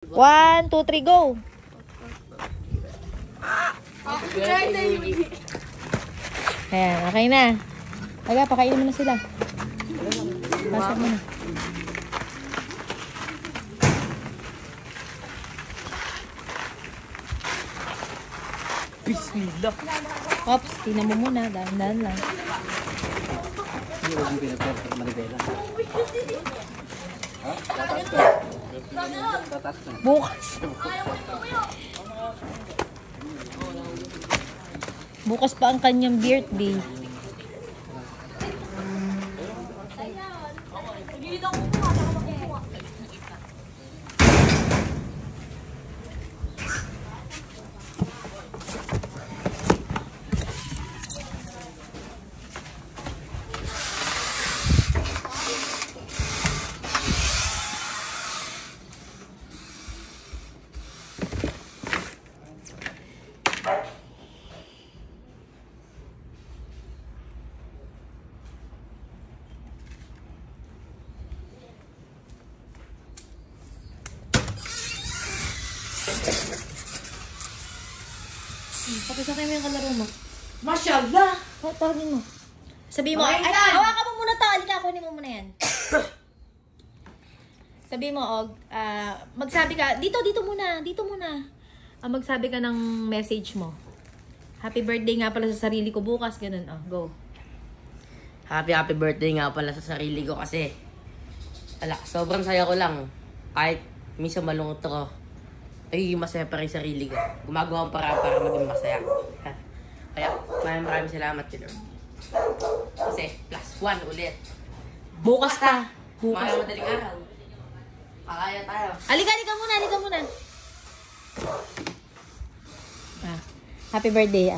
1, 2, 3, go! Ayan, okay na. Aga, pakainin mo na sila. Pasok mo na. Bismillah. Ops, tingnan mo muna. Dahan-dahan lang. Hindi ko yung pinaperte Maribela. Bukas. Bukas pa ang kanyang birthday. Pakisakay mo yung kalaro mo. Mashallah! Tawagin mo. Sabihin mo, ay, hawakan mo muna to. Alika, kunin mo muna yan. Sabihin mo, magsabi ka, dito muna. Magsabi ka ng message mo. Happy birthday nga pala sa sarili ko bukas. Ganun, go. Happy birthday nga pala sa sarili ko kasi sobrang saya ko lang. Kahit minsan malungkot ako, ay masaya pa rin sarili ko. Gumagawa akong para maging masaya. Kaya maraming salamat yun. Kasi +1 ulit. Bukas pa. Mga madaling araw. Pakaya tayo. Alika muna. Happy birthday,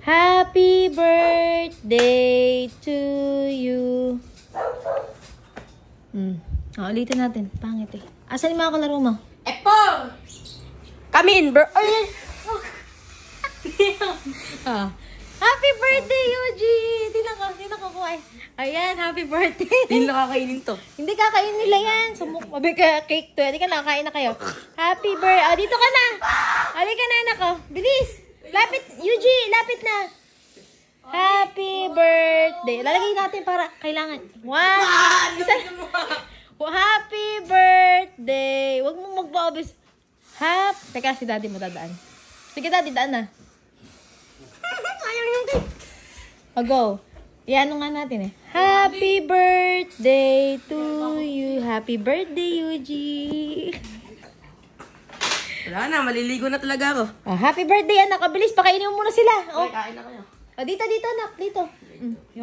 Happy birthday to you. Ulitin natin. Pangit eh. Asan yung mga kalaro mo? Epong! Kamin, bro! Happy birthday, Yuji! Di lang ko kuha. Ayan, happy birthday. Hindi nakakainin to. Hindi kakain nila yan. Mabi ka cake to. Hindi ka na, kain na kayo. Happy birthday. Dito ka na. Halika na, anak ko. Bilis. Lapit, Yuji. Lapit na. Happy birthday. Lalagay natin para kailangan. 1. Isa. Happy birthday. Huwag mong magpa-obis. Teka, si daddy mo dadaan. Sige, daddy, daan na. Sayang yung cake. Go. Iano nga natin Happy birthday to you. Happy birthday, Yuji. Wala na, maliligo na talaga ako. Happy birthday, anak. Bilis, pakainin mo muna sila. Okay, kain na kayo. Dito, anak. Dito.